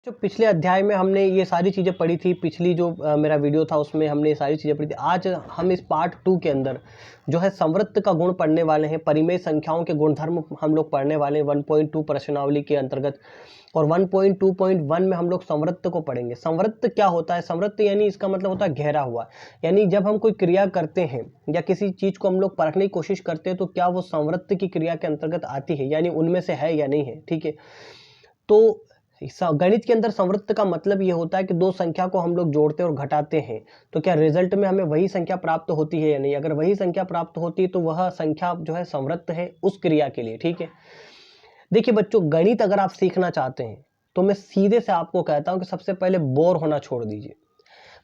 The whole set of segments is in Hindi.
जो पिछले अध्याय में हमने ये सारी चीज़ें पढ़ी थी, पिछली जो मेरा वीडियो था उसमें हमने ये सारी चीज़ें पढ़ी थी। आज हम इस पार्ट 2 के अंदर जो है संवृत्त का गुण पढ़ने वाले हैं, परिमेय संख्याओं के गुणधर्म हम लोग पढ़ने वाले हैं 1.2 प्रश्नावली के अंतर्गत। और 1.2.1 में हम लोग संवृत्त को पढ़ेंगे। संवृत्त क्या होता है? संवृत्त यानी इसका मतलब होता है घेरा हुआ, यानी जब हम कोई क्रिया करते हैं या किसी चीज़ को हम लोग परखने की कोशिश करते हैं तो क्या वो संवृत्त की क्रिया के अंतर्गत आती है, यानी उनमें से है या नहीं है। ठीक है, तो गणित के अंदर संवृत्त का मतलब ये होता है कि दो संख्या को हम लोग जोड़ते और घटाते हैं तो क्या रिजल्ट में हमें वही संख्या प्राप्त होती है या नहीं। अगर वही संख्या प्राप्त होती है तो वह संख्या जो है संवृत्त है उस क्रिया के लिए। ठीक है, देखिए बच्चों, गणित अगर आप सीखना चाहते हैं तो मैं सीधे से आपको कहता हूं कि सबसे पहले बोर होना छोड़ दीजिए।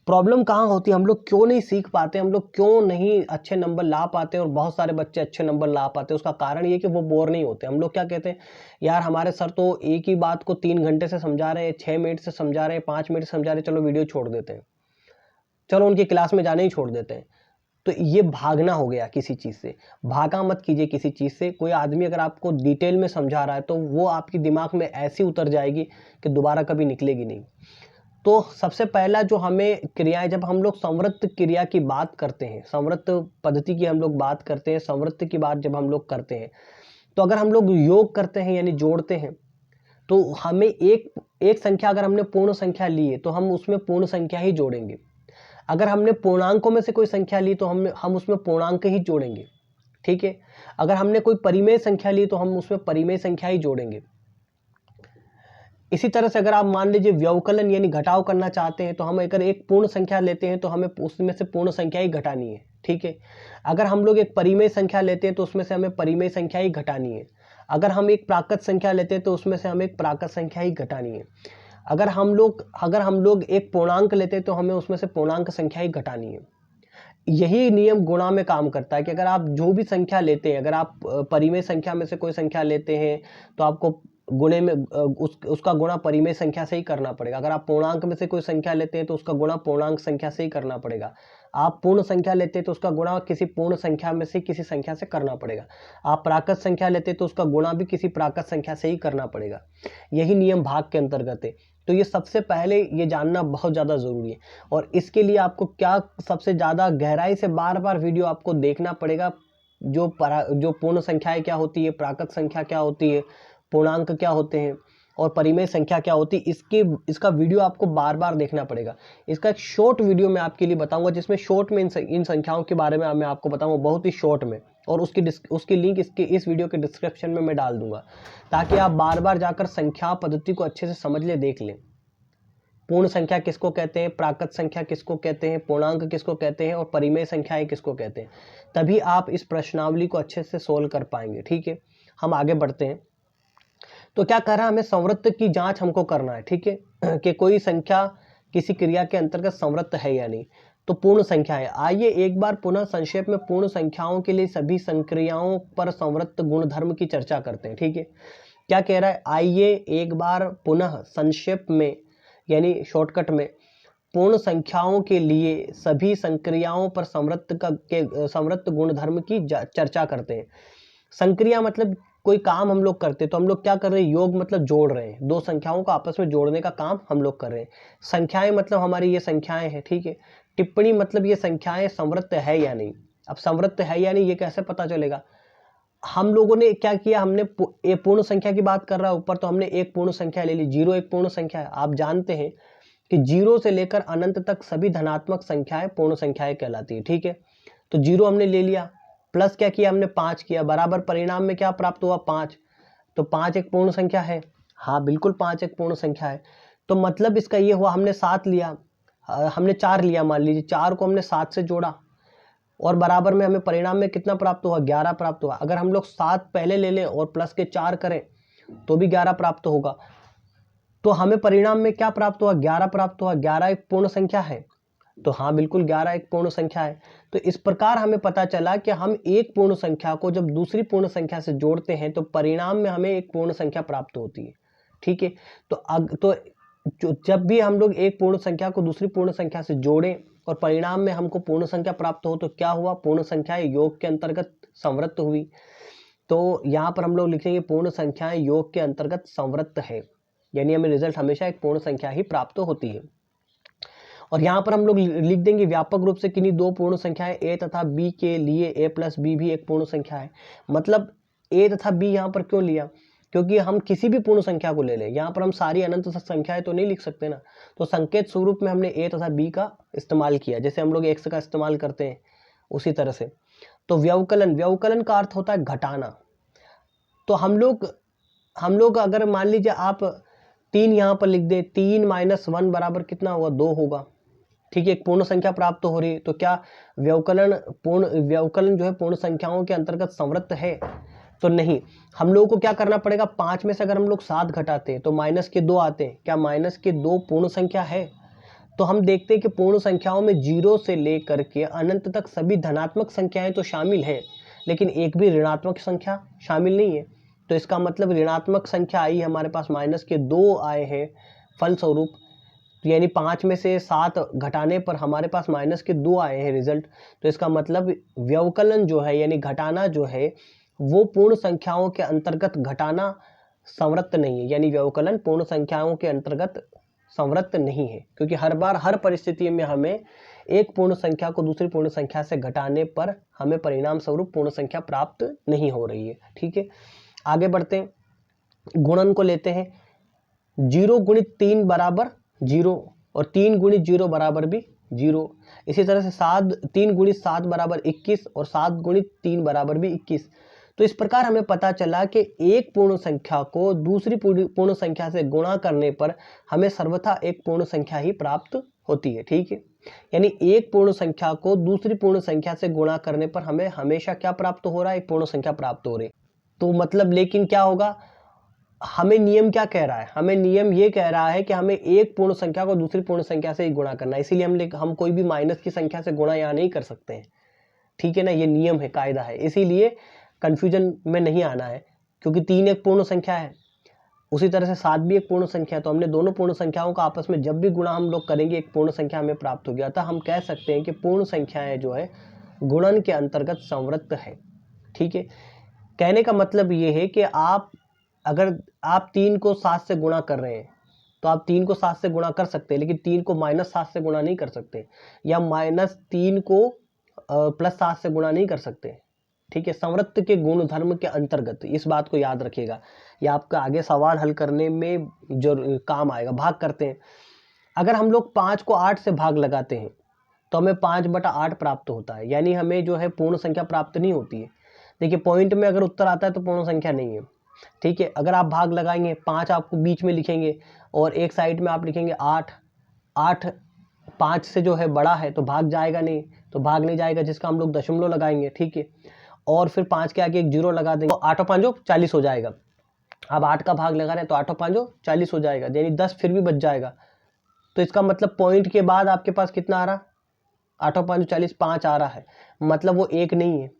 प्रॉब्लम कहाँ होती है, हम लोग क्यों नहीं सीख पाते, हम लोग क्यों नहीं अच्छे नंबर ला पाते और बहुत सारे बच्चे अच्छे नंबर ला पाते, उसका कारण ये कि वो बोर नहीं होते। हम लोग क्या कहते हैं, यार हमारे सर तो एक ही बात को 3 घंटे से समझा रहे हैं, 6 मिनट से समझा रहे हैं, 5 मिनट से समझा रहे हैं, चलो वीडियो छोड़ देते हैं, चलो उनकी क्लास में जाने ही छोड़ देते हैं। तो ये भागना हो गया किसी चीज़ से। भागा मत कीजिए किसी चीज़ से। कोई आदमी अगर आपको डिटेल में समझा रहा है तो वो आपकी दिमाग में ऐसी उतर जाएगी कि दोबारा कभी निकलेगी नहीं। तो सबसे पहला जो हमें क्रियाएं, जब हम लोग संवृत्त क्रिया की बात करते हैं, संवृत्त पद्धति की हम लोग बात करते हैं, संवृत्त की बात जब हम लोग करते हैं तो अगर हम लोग योग करते हैं यानी जोड़ते हैं तो हमें एक संख्या, अगर हमने पूर्ण संख्या ली है तो हम उसमें पूर्ण संख्या ही जोड़ेंगे। अगर हमने पूर्णांकों में से कोई संख्या ली तो हम उसमें पूर्णांक ही जोड़ेंगे। ठीक है, अगर हमने कोई परिमेय संख्या ली तो हम उसमें परिमेय संख्या ही जोड़ेंगे। इसी तरह से अगर आप मान लीजिए व्यवकलन यानी घटाव करना चाहते हैं तो हम अगर एक पूर्ण संख्या लेते हैं तो हमें उसमें से पूर्ण संख्या ही घटानी है। ठीक है, अगर हम लोग एक परिमेय संख्या लेते हैं तो उसमें से हमें परिमेय संख्या ही घटानी है। अगर हम एक प्राकृत संख्या लेते हैं तो उसमें से हमें एक प्राकृत संख्या ही घटानी है। अगर हम लोग एक पूर्णांक लेते हैं तो हमें उसमें से पूर्णांक संख्या ही घटानी है। यही नियम गुणा में काम करता है कि अगर आप जो भी संख्या लेते हैं, अगर आप परिमेय संख्या में से कोई संख्या लेते हैं तो आपको गुणे में उसका गुणा परिमेय संख्या से ही करना पड़ेगा। अगर आप पूर्णांक में से कोई संख्या लेते हैं तो उसका गुणा पूर्णांक संख्या से ही करना पड़ेगा। आप पूर्ण संख्या लेते हैं तो उसका गुणा किसी पूर्ण संख्या में से किसी संख्या से करना पड़ेगा। आप प्राकृत संख्या लेते हैं तो उसका गुणा भी किसी प्राकृत संख्या से ही करना पड़ेगा। यही नियम भाग के अंतर्गत है। तो ये सबसे पहले ये जानना बहुत ज़्यादा ज़रूरी है और इसके लिए आपको क्या सबसे ज़्यादा गहराई से बार बार वीडियो आपको देखना पड़ेगा। जो पूर्ण संख्याएं क्या होती है, प्राकृत संख्या क्या होती है, पूर्णांक क्या होते हैं और परिमेय संख्या क्या होती है, इसका वीडियो आपको बार बार देखना पड़ेगा। इसका एक शॉर्ट वीडियो मैं आपके लिए बताऊंगा जिसमें शॉर्ट में इन संख्याओं के बारे में मैं आपको बताऊंगा, बहुत ही शॉर्ट में, और उसकी लिंक इस वीडियो के डिस्क्रिप्शन में मैं डाल दूंगा ताकि आप बार बार जाकर संख्या पद्धति को अच्छे से समझ ले, देख लें। पूर्ण संख्या किसको कहते हैं, प्राकृत संख्या किसको कहते हैं, पूर्णांक किसको कहते हैं और परिमेय संख्याएं किसको कहते हैं, तभी आप इस प्रश्नावली को अच्छे से सोल्व कर पाएंगे। ठीक है, हम आगे बढ़ते हैं। तो क्या कह रहा है, हमें संवृत्त की जांच हमको करना है। ठीक है कि कोई संख्या किसी क्रिया के अंतर्गत संवृत्त है या नहीं। तो पूर्ण संख्या है। आइए एक बार पुनः संक्षेप में पूर्ण संख्याओं के लिए सभी संक्रियाओं पर संवृत्त गुणधर्म की चर्चा करते हैं। ठीक है, क्या कह रहा है, आइए एक बार पुनः संक्षेप में यानी शॉर्टकट में पूर्ण संख्याओं के लिए सभी संक्रियाओं पर संवृत्त गुणधर्म की चर्चा करते हैं। संक्रिया मतलब कोई काम हम लोग करते हैं तो हम लोग क्या कर रहे हैं, योग मतलब जोड़ रहे हैं, दो संख्याओं को आपस में जोड़ने का काम हम लोग कर रहे हैं। संख्याएं मतलब हमारी ये संख्याएं हैं। ठीक है, टिप्पणी मतलब ये संख्याएं संवृत्त है या नहीं। अब संवृत्त है या नहीं ये कैसे पता चलेगा, हम लोगों ने क्या किया, हमने पूर्ण संख्या की बात कर रहा है ऊपर, तो हमने एक पूर्ण संख्या ले ली। 0 एक पूर्ण संख्या है। आप जानते हैं कि 0 से लेकर अनंत तक सभी धनात्मक संख्याएं पूर्ण संख्याएं कहलाती है। ठीक है, तो 0 हमने ले लिया, प्लस क्या किया हमने 5 किया, बराबर परिणाम में क्या प्राप्त हुआ 5। तो 5 एक पूर्ण संख्या है। हाँ बिल्कुल 5 एक पूर्ण संख्या है। तो मतलब इसका ये हुआ, हमने 7 लिया, हमने 4 लिया, मान लीजिए 4 को हमने 7 से जोड़ा और बराबर में हमें परिणाम में कितना प्राप्त हुआ, 11 प्राप्त हुआ। अगर हम लोग 7 पहले ले लें और प्लस के 4 करें तो भी 11 प्राप्त होगा। तो हमें परिणाम में क्या प्राप्त हुआ, 11 प्राप्त हुआ। 11 एक पूर्ण संख्या है। तो हाँ बिल्कुल 11 एक पूर्ण संख्या है। तो इस प्रकार हमें पता चला कि हम एक पूर्ण संख्या को जब दूसरी पूर्ण संख्या से जोड़ते हैं तो परिणाम में हमें एक पूर्ण संख्या प्राप्त होती है। ठीक है, तो जब भी हम लोग एक पूर्ण संख्या को दूसरी पूर्ण संख्या से जोड़ें और परिणाम में हमको पूर्ण संख्या प्राप्त हो तो क्या हुआ, पूर्ण संख्याएं योग के अंतर्गत संवृत्त हुई। तो यहाँ पर हम लोग लिखेंगे पूर्ण संख्याएं योग के अंतर्गत संवृत्त है। यानी हमें रिजल्ट हमेशा एक पूर्ण संख्या ही प्राप्त होती है। और यहाँ पर हम लोग लिख देंगे व्यापक रूप से किन्हीं दो पूर्ण संख्याएं a तथा b के लिए a प्लस b भी एक पूर्ण संख्या है। मतलब a तथा b यहाँ पर क्यों लिया, क्योंकि हम किसी भी पूर्ण संख्या को ले लें, यहाँ पर हम सारी अनंत संख्याएं तो नहीं लिख सकते ना, तो संकेत स्वरूप में हमने a तथा b का इस्तेमाल किया, जैसे हम लोग x का इस्तेमाल करते हैं उसी तरह से। तो व्यवकलन का अर्थ होता है घटाना। तो हम लोग अगर मान लीजिए आप 3 यहाँ पर लिख दे, 3 - 1 बराबर कितना होगा, 2 होगा। ठीक है, एक पूर्ण संख्या प्राप्त हो रही है, तो क्या व्यवकलन जो है पूर्ण संख्याओं के अंतर्गत संवृत्त है? तो नहीं। हम लोगों को क्या करना पड़ेगा, 5 में से अगर हम लोग 7 घटाते हैं तो -2 आते हैं। क्या -2 पूर्ण संख्या है? तो हम देखते हैं कि पूर्ण संख्याओं में 0 से लेकर के अनंत तक सभी धनात्मक संख्याएं तो शामिल है, लेकिन एक भी ऋणात्मक संख्या शामिल नहीं है। तो इसका मतलब ऋणात्मक संख्या आई हमारे पास -2 आए हैं फलस्वरूप, यानी 5 में से 7 घटाने पर हमारे पास -2 आए हैं रिजल्ट। तो इसका मतलब व्यवकलन जो है यानी घटाना जो है वो पूर्ण संख्याओं के अंतर्गत घटाना संवृत्त नहीं है, यानी व्यवकलन पूर्ण संख्याओं के अंतर्गत संवृत्त नहीं है, क्योंकि हर बार हर परिस्थिति में हमें एक पूर्ण संख्या को दूसरी पूर्ण संख्या से घटाने पर हमें परिणाम स्वरूप पूर्ण संख्या प्राप्त नहीं हो रही है। ठीक है, आगे बढ़ते हैं, गुणन को लेते हैं। 0 × 3 बराबर 0 और 3 × 0 बराबर भी 0। इसी तरह से 3 × 7 बराबर 21 और 7 × 3 बराबर भी 21। तो इस प्रकार हमें पता चला कि एक पूर्ण संख्या को दूसरी पूर्ण संख्या से गुणा करने पर हमें सर्वथा एक पूर्ण संख्या ही प्राप्त होती है। ठीक है, यानी एक पूर्ण संख्या को दूसरी पूर्ण संख्या से गुणा करने पर हमें हमेशा क्या प्राप्त हो रहा है, एक पूर्ण संख्या प्राप्त हो रही है। तो मतलब लेकिन क्या होगा, हमें नियम क्या कह रहा है, हमें नियम ये कह रहा है कि हमें एक पूर्ण संख्या को दूसरी पूर्ण संख्या से ही गुणा करना है, इसीलिए हम कोई भी माइनस की संख्या से गुणा यहाँ नहीं कर सकते हैं। ठीक है ना, ये नियम है, कायदा है, इसीलिए कंफ्यूजन में नहीं आना है, क्योंकि 3 एक पूर्ण संख्या है, उसी तरह से 7 भी एक पूर्ण संख्या है। तो हमने दोनों पूर्ण संख्याओं का आपस में जब भी गुणा हम लोग करेंगे एक पूर्ण संख्या हमें प्राप्त होगी। अतः हम कह सकते हैं कि पूर्ण संख्याएं जो है गुणन के अंतर्गत संवृत्त है। ठीक है, कहने का मतलब ये है कि अगर आप 3 को 7 से गुणा कर रहे हैं तो आप 3 को 7 से गुणा कर सकते हैं, लेकिन 3 को -7 से गुणा नहीं कर सकते, या -3 को +7 से गुणा नहीं कर सकते। ठीक है, संवृत्त के गुण धर्म के अंतर्गत, इस बात को याद रखिएगा, यह आपका आगे सवाल हल करने में जो काम आएगा। भाग करते हैं, अगर हम लोग 5 को 8 से भाग लगाते हैं तो हमें 5/8 प्राप्त होता है, यानी हमें जो है पूर्ण संख्या प्राप्त नहीं होती है। देखिए पॉइंट में अगर उत्तर आता है तो पूर्ण संख्या नहीं है। ठीक है, अगर आप भाग लगाएंगे, 5 आपको बीच में लिखेंगे और एक साइड में आप लिखेंगे 8, 8 5 से जो है बड़ा है तो भाग जाएगा नहीं, तो भाग नहीं जाएगा, जिसका हम लोग दशमलव लगाएंगे। ठीक है, और फिर 5 के आगे एक 0 लगा देंगे तो 8 और 5 40 हो जाएगा। अब 8 का भाग लगा रहे हैं तो 8 और 5 40 हो जाएगा, यानी 10 फिर भी बच जाएगा। तो इसका मतलब पॉइंट के बाद आपके पास कितना आ रहा, 8 और 5 40, 5 आ रहा है, मतलब वो 1 नहीं है,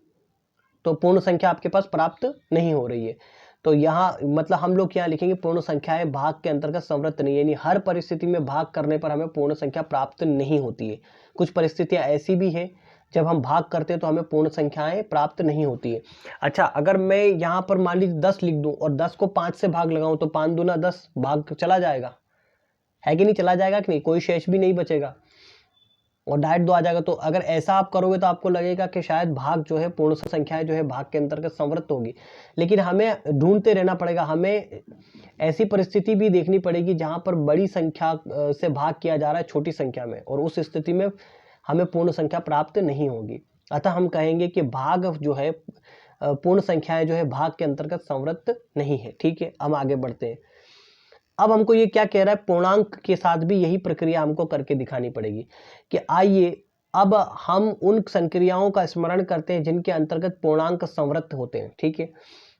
तो पूर्ण संख्या आपके पास प्राप्त नहीं हो रही है। तो यहाँ मतलब हम लोग क्या लिखेंगे, पूर्ण संख्याएं भाग के अंतर्गत संवृत्त नहीं, यानी हर परिस्थिति में भाग करने पर हमें पूर्ण संख्या प्राप्त नहीं होती है। कुछ परिस्थितियां ऐसी भी है जब हम भाग करते हैं तो हमें पूर्ण संख्याएं प्राप्त नहीं होती है। अच्छा, अगर मैं यहाँ पर मान लीजिए 10 लिख दूं और 10 को 5 से भाग लगाऊं तो 5 दूना 10, भाग चला जाएगा, है कि नहीं, चला जाएगा कि नहीं, कोई शेष भी नहीं बचेगा और डायरेक्ट 2 आ जाएगा। तो अगर ऐसा आप करोगे तो आपको लगेगा कि शायद भाग जो है पूर्ण संख्याएं जो है भाग के अंतर्गत संवृत्त होगी, लेकिन हमें ढूंढते रहना पड़ेगा, हमें ऐसी परिस्थिति भी देखनी पड़ेगी जहां पर बड़ी संख्या से भाग किया जा रहा है छोटी संख्या में, और उस स्थिति में हमें पूर्ण संख्या प्राप्त नहीं होगी। अतः हम कहेंगे कि भाग जो है पूर्ण संख्याएं जो है भाग के अंतर्गत संवृत्त नहीं है। ठीक है, हम आगे बढ़ते हैं। अब हमको ये क्या कह रहा है, पूर्णांक के साथ भी यही प्रक्रिया हमको करके दिखानी पड़ेगी कि आइए अब हम उन संक्रियाओं का स्मरण करते हैं जिनके अंतर्गत पूर्णांक संवृत्त होते हैं। ठीक है,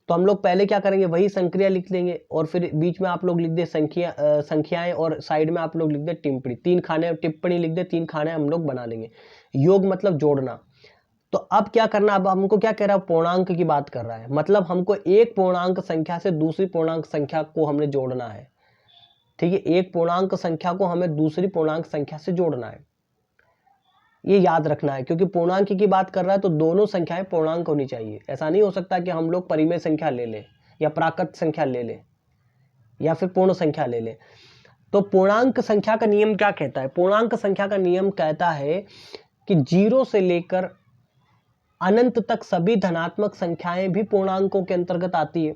तो हम लोग पहले क्या करेंगे, वही संक्रिया लिख लेंगे और फिर बीच में आप लोग लिख दे संख्याएं और साइड में आप लोग लिख दे टिप्पणी, 3 खाने टिप्पणी लिख दे, 3 खाने हम लोग बना लेंगे। योग मतलब जोड़ना। तो अब क्या करना, अब हमको क्या कह रहा है, पूर्णांक की बात कर रहा है, मतलब हमको एक पूर्णांक संख्या से दूसरी पूर्णांक संख्या को हमने जोड़ना है। ठीक है, एक पूर्णांक संख्या को हमें दूसरी पूर्णांक संख्या से जोड़ना है, ये याद रखना है, क्योंकि पूर्णांक की बात कर रहा है तो दोनों संख्याएं पूर्णांक होनी चाहिए। ऐसा नहीं हो सकता कि हम लोग परिमेय संख्या ले लें या प्राकृत संख्या ले लें, या फिर पूर्ण संख्या ले लें। तो पूर्णांक संख्या का नियम क्या कहता है? पूर्णांक संख्या का नियम कहता है कि 0 से लेकर अनंत तक सभी धनात्मक संख्याएं भी पूर्णांकों के अंतर्गत आती है।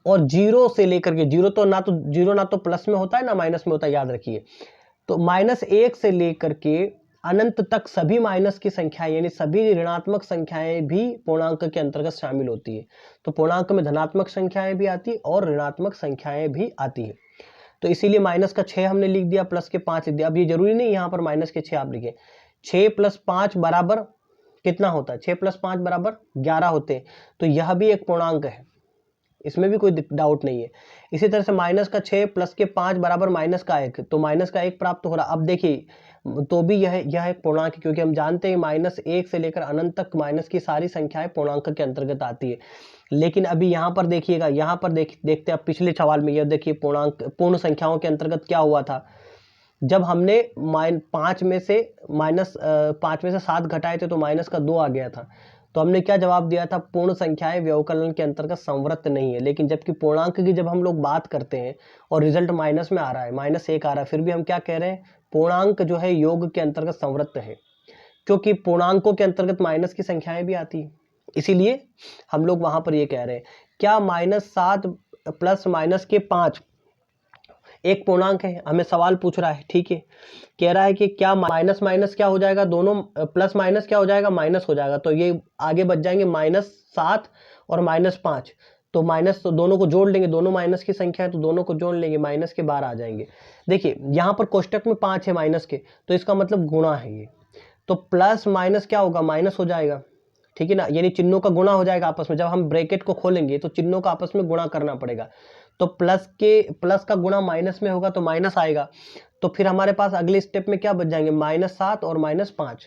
और 0 से लेकर के, जीरो ना तो प्लस में होता है ना माइनस में होता है, याद रखिए। तो -1 से लेकर के अनंत तक सभी माइनस की संख्याएं यानी सभी ऋणात्मक संख्याएं भी पूर्णांक के अंतर्गत शामिल होती है। तो पूर्णांक में धनात्मक संख्याएं भी आती है और ऋणात्मक संख्याएं भी आती है। तो इसीलिए -6 हमने लिख दिया, +5 लिख दिया। अब ये जरूरी नहीं यहाँ पर -6 आप लिखें, 6 + 5 बराबर कितना होता है? 6 + 5 बराबर 11 होते हैं। तो यह भी एक पूर्णांक है, इसमें भी कोई डाउट नहीं है। इसी तरह से -6 + 5 बराबर -1, तो -1 प्राप्त हो रहा। अब देखिए, तो भी यह एक पूर्णांक है, क्योंकि हम जानते हैं -1 से लेकर अनंत तक माइनस की सारी संख्याएं पूर्णांक के अंतर्गत आती है। लेकिन अभी यहाँ पर देखिएगा, यहाँ पर देखते हैं पिछले सवाल में, यह देखिए पूर्ण संख्याओं के अंतर्गत क्या हुआ था। जब हमने 5 में से 7 घटाए थे तो -2 आ गया था। तो हमने क्या जवाब दिया था? पूर्ण संख्याएं व्यवकलन के अंतर्गत संवृत्त नहीं है। लेकिन जबकि पूर्णांक की जब हम लोग बात करते हैं और रिजल्ट माइनस में आ रहा है, -1 आ रहा है, फिर भी हम क्या कह रहे हैं? पूर्णांक जो है योग के अंतर्गत संवृत्त है, क्योंकि पूर्णांकों के अंतर्गत माइनस की संख्याएं भी आती है। इसीलिए हम लोग वहां पर ये कह रहे हैं, क्या -7 + -5 एक पूर्णांक है? हमें सवाल पूछ रहा है, ठीक है। कह रहा है कि क्या माइनस माइनस क्या हो जाएगा, दोनों प्लस माइनस क्या हो जाएगा? माइनस हो जाएगा। तो ये आगे बच जाएंगे -7 और -5। तो माइनस, तो दोनों को जोड़ लेंगे, दोनों माइनस की संख्या है तो दोनों को जोड़ लेंगे, माइनस के 12 आ जाएंगे। देखिए यहाँ पर कोष्टक में 5 है माइनस के, तो इसका मतलब गुणा है ये। तो प्लस माइनस क्या होगा? माइनस हो जाएगा, ठीक है ना। यानी चिन्हों का गुणा हो जाएगा आपस में। जब हम ब्रैकेट को खोलेंगे तो चिन्हों का आपस में गुणा करना पड़ेगा। तो प्लस का गुणा माइनस में होगा तो माइनस आएगा। तो फिर हमारे पास अगले स्टेप में क्या बच जाएंगे? -7 और -5।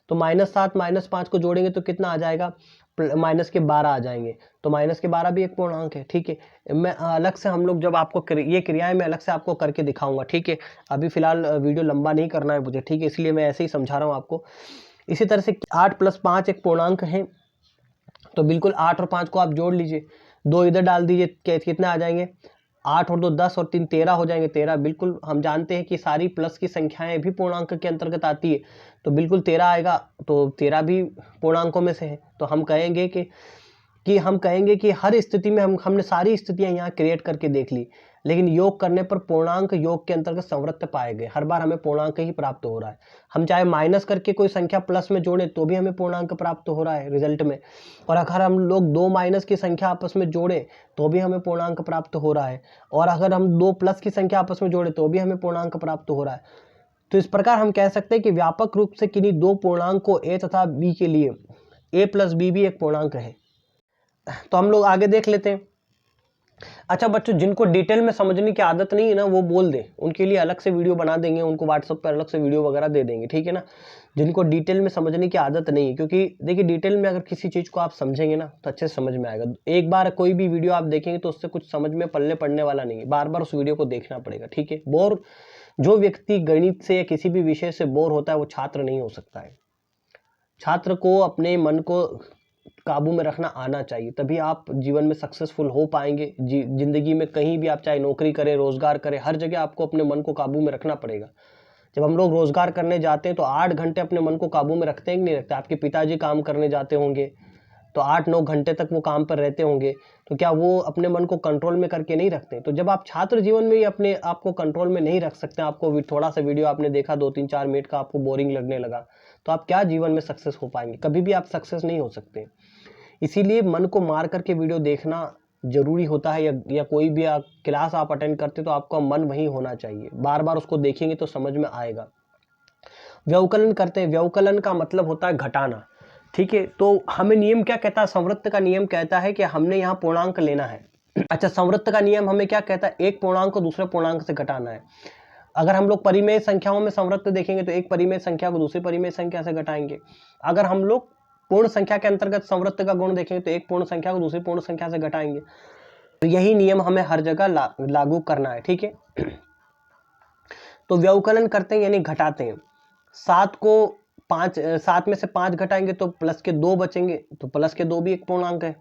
तो -7 -5 को जोड़ेंगे तो कितना आ जाएगा? -12 आ जाएंगे। तो -12 भी एक पूर्णांक है, ठीक है। मैं अलग से, हम लोग जब आपको ये क्रियाएं मैं अलग से आपको करके दिखाऊंगा, ठीक है। अभी फिलहाल वीडियो लंबा नहीं करना है मुझे, ठीक है, इसलिए मैं ऐसे ही समझा रहा हूँ आपको। इसी तरह से 8 + 5 एक पूर्णांक है, तो बिल्कुल 8 और 5 को आप जोड़ लीजिए, 2 इधर डाल दीजिए, कितने आ जाएंगे? 8 और 2 10 और 3 13 हो जाएंगे। 13, बिल्कुल हम जानते हैं कि सारी प्लस की संख्याएं भी पूर्णांक के अंतर्गत आती है, तो बिल्कुल 13 आएगा। तो 13 भी पूर्णांकों में से है। तो हम कहेंगे कि हर स्थिति में हमने सारी स्थितियां यहाँ क्रिएट करके देख ली, लेकिन योग करने पर पूर्णांक योग के अंतर्गत संवृत्त पाए गए। हर बार हमें पूर्णांक ही प्राप्त हो रहा है। हम चाहे माइनस करके कोई संख्या प्लस में जोड़े तो भी हमें पूर्णांक प्राप्त हो रहा है रिजल्ट में, और अगर हम लोग 2 माइनस की संख्या आपस में जोड़े तो भी हमें पूर्णांक प्राप्त हो रहा है, और अगर हम 2 प्लस की संख्या आपस में जोड़े तो भी हमें पूर्णांक प्राप्त हो रहा है। तो इस प्रकार हम कह सकते हैं कि व्यापक रूप से किन्हीं 2 पूर्णांक को a तथा b के लिए a + b भी एक पूर्णांक है। तो हम लोग आगे देख लेते हैं। अच्छा बच्चों, जिनको डिटेल में समझने की आदत नहीं है ना, वो बोल दें, उनके लिए अलग से वीडियो बना देंगे, उनको व्हाट्सएप पर अलग से वीडियो वगैरह दे देंगे, ठीक है ना। जिनको डिटेल में समझने की आदत नहीं है, क्योंकि देखिए डिटेल में अगर किसी चीज़ को आप समझेंगे ना तो अच्छे से समझ में आएगा। एक बार कोई भी वीडियो आप देखेंगे तो उससे कुछ समझ में पल्ले पड़ने वाला नहीं है, बार बार उस वीडियो को देखना पड़ेगा, ठीक है। जो व्यक्ति गणित से या किसी भी विषय से बोर होता है वो छात्र नहीं हो सकता है। छात्र को अपने मन को काबू में रखना आना चाहिए, तभी आप जीवन में सक्सेसफुल हो पाएंगे। जिंदगी में कहीं भी आप चाहे नौकरी करें, रोजगार करें, हर जगह आपको अपने मन को काबू में रखना पड़ेगा। जब हम लोग रोजगार करने जाते हैं तो 8 घंटे अपने मन को काबू में रखते हैं कि नहीं रखते? आपके पिताजी काम करने जाते होंगे तो 8-9 घंटे तक वो काम पर रहते होंगे, तो क्या वो अपने मन को कंट्रोल में करके नहीं रखते? तो जब आप छात्र जीवन में ही अपने आप को कंट्रोल में नहीं रख सकते, आपको थोड़ा सा वीडियो आपने देखा 2-3-4 मिनट का, आपको बोरिंग लगने लगा, तो आप क्या जीवन में सक्सेस हो पाएंगे? कभी भी आप सक्सेस नहीं हो सकते। इसीलिए मन को मार करके वीडियो देखना जरूरी होता है, या कोई भी क्लास आप अटेंड करते तो आपका मन वहीं होना चाहिए, बार बार उसको देखेंगे तो समझ में आएगा। व्यवकलन करते हैं, व्यवकलन का मतलब होता है घटाना, ठीक है। तो हमें नियम क्या कहता है? संवृत्त का नियम कहता है कि हमने यहाँ पूर्णांक लेना है। अच्छा, संवृत्त का नियम हमें क्या कहता है? एक पूर्णांक को दूसरे पूर्णांक से घटाना है। अगर हम लोग परिमेय संख्याओं में संवृत्त देखेंगे तो एक परिमेय संख्या को दूसरी परिमेय संख्या से घटाएंगे। अगर हम लोग पूर्ण संख्या के अंतर्गत संवृत्त का गुण देखेंगे तो एक पूर्ण संख्या को दूसरी पूर्ण संख्या से घटाएंगे। तो यही नियम हमें हर जगह लागू करना है, ठीक है। तो व्यवकलन करते हैं यानी घटाते हैं। 7 में से 5 घटाएंगे तो प्लस के 2 बचेंगे, तो प्लस के 2 भी एक पूर्णांक है।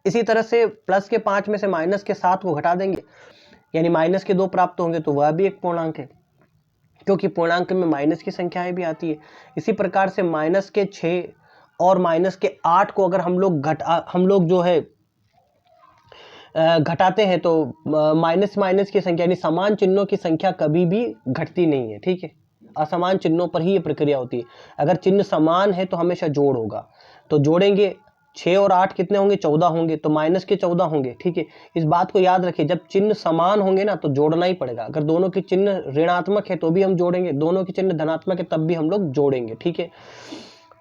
इसी तरह से प्लस के 5 में से माइनस के 7 को घटा देंगे, यानी माइनस के 2 प्राप्त होंगे, तो वह भी एक पूर्णांक है, क्योंकि पूर्णांक में माइनस की संख्याएं भी आती है। इसी प्रकार से माइनस के 6 और माइनस के 8 को अगर हम लोग जो है घटाते हैं तो माइनस माइनस की संख्या यानी समान चिन्हों की संख्या कभी भी घटती नहीं है, ठीक है। असमान चिन्हों पर ही ये प्रक्रिया होती है। अगर चिन्ह समान है तो हमेशा जोड़ होगा, तो जोड़ेंगे 6 और 8 कितने होंगे, 14 होंगे, तो माइनस के 14 होंगे, ठीक है। इस बात को याद रखिए, जब चिन्ह समान होंगे ना तो जोड़ना ही पड़ेगा। अगर दोनों के चिन्ह ऋणात्मक है तो भी हम जोड़ेंगे, दोनों के चिन्ह धनात्मक है तब भी हम लोग जोड़ेंगे, ठीक है।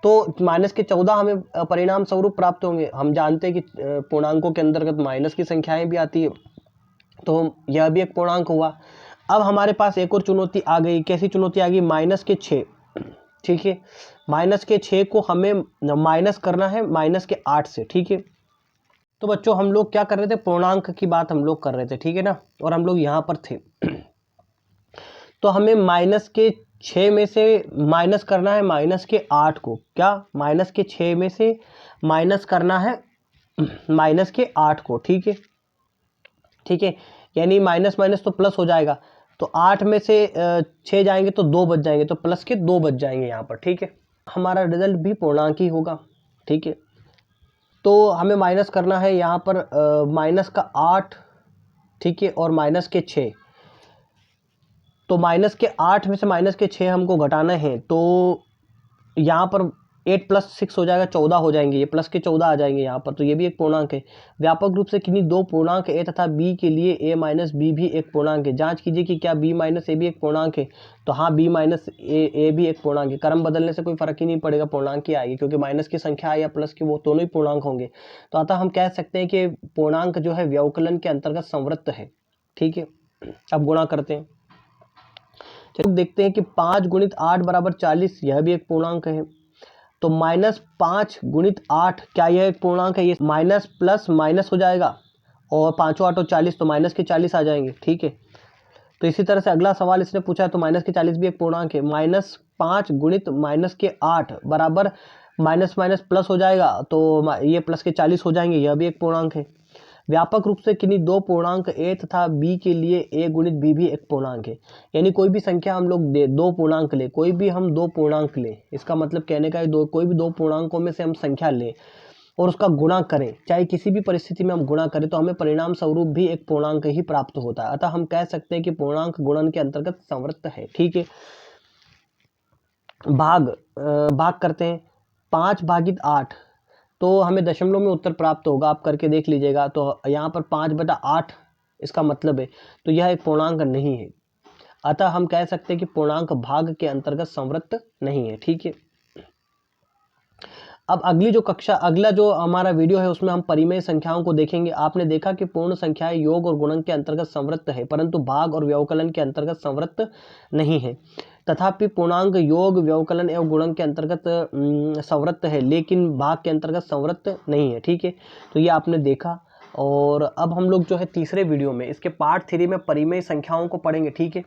तो माइनस के 14 हमें परिणाम स्वरूप प्राप्त होंगे। हम जानते हैं कि पूर्णांकों के अंतर्गत माइनस की संख्याएं भी आती है, तो यह भी एक पूर्णांक हुआ। अब हमारे पास एक और चुनौती आ गई। कैसी चुनौती आ गई, माइनस के 6, ठीक है। माइनस के 6 को हमें माइनस करना है माइनस के 8 से, ठीक है। तो बच्चों हम लोग क्या कर रहे थे, पूर्णांक की बात हम लोग कर रहे थे, ठीक है ना, और हम लोग यहाँ पर थे। तो हमें माइनस के 6 में से माइनस करना है माइनस के 8 को। क्या, माइनस के 6 में से माइनस करना है माइनस के 8 को, ठीक है, ठीक है। यानी माइनस माइनस तो प्लस हो जाएगा, तो 8 में से 6 जाएंगे तो 2 बच जाएंगे, तो प्लस के 2 बच जाएंगे यहाँ पर, ठीक है। हमारा रिजल्ट भी पूर्णांक ही होगा, ठीक है। तो हमें माइनस करना है यहाँ पर माइनस का 8, ठीक है, और माइनस के 6। तो माइनस के 8 में से माइनस के 6 हमको घटाना है, तो यहाँ पर 8 प्लस 6 हो जाएगा, 14 हो जाएंगे, ये प्लस के 14 आ जाएंगे यहाँ पर, तो ये भी एक पूर्णांक है। व्यापक रूप से किन्हीं दो पूर्णांक ए तथा बी के लिए ए माइनस बी भी एक पूर्णांक है। जांच कीजिए कि क्या बी माइनस ए भी एक पूर्णांक है, तो हाँ, बी माइनस ए भी एक पूर्णांक है। क्रम बदलने से कोई फर्क ही नहीं पड़ेगा, पूर्णांक ही आएगी, क्योंकि माइनस की संख्या या प्लस की, वो दोनों ही पूर्णांक होंगे। तो अतः हम कह सकते हैं कि पूर्णांक जो है व्यवकलन के अंतर्गत संवृत्त है, ठीक है। अब गुणा करते हैं, चलो देखते हैं कि 5 गुणित 8 बराबर 40, यह भी एक पूर्णांक है। तो -5 गुणित 8, क्या यह एक पूर्णांक है? ये माइनस प्लस माइनस हो जाएगा, और 5 8 और 40, तो माइनस के 40 आ जाएंगे, ठीक है। तो इसी तरह से अगला सवाल इसने पूछा है, तो माइनस के 40 भी एक पूर्णांक है। -5 गुणित माइनस के 8 बराबर माइनस माइनस प्लस हो जाएगा, तो ये प्लस के 40 हो जाएंगे, यह भी एक पूर्णांक है। व्यापक रूप से किन्हीं दो पूर्णांक ए तथा बी के लिए ए गुणित बी भी एक पूर्णांक है। यानी कोई भी संख्या हम लोग दे, दो पूर्णांक ले, कोई भी हम दो पूर्णांक लें, इसका मतलब कहने का है कोई भी दो पूर्णांकों में से हम संख्या लें और उसका गुणा करें, चाहे किसी भी परिस्थिति में हम गुणा करें, तो हमें परिणाम स्वरूप भी एक पूर्णांक ही प्राप्त होता है। अतः हम कह सकते हैं कि पूर्णांक गुणन के अंतर्गत संवृत्त है, ठीक है। भाग करते हैं, 5 भागित 8, तो हमें दशमलव में उत्तर प्राप्त होगा, आप करके देख लीजिएगा। तो यहाँ पर 5/8 इसका मतलब है, तो यह एक पूर्णांक नहीं है। अतः हम कह सकते हैं कि पूर्णांक भाग के अंतर्गत संवृत्त नहीं है, ठीक है। अब अगला जो हमारा वीडियो है उसमें हम परिमेय संख्याओं को देखेंगे। आपने देखा कि पूर्ण संख्याएं योग और गुणन के अंतर्गत संवृत्त है, परंतु भाग और व्यवकलन के अंतर्गत संवृत्त नहीं है। तथापि पूर्णांक योग, व्यवकलन एवं गुणन के अंतर्गत संवृत्त है, लेकिन भाग के अंतर्गत संवृत्त नहीं है, ठीक है। तो ये आपने देखा, और अब हम लोग जो है तीसरे वीडियो में इसके पार्ट 3 में परिमेय संख्याओं को पढ़ेंगे, ठीक है।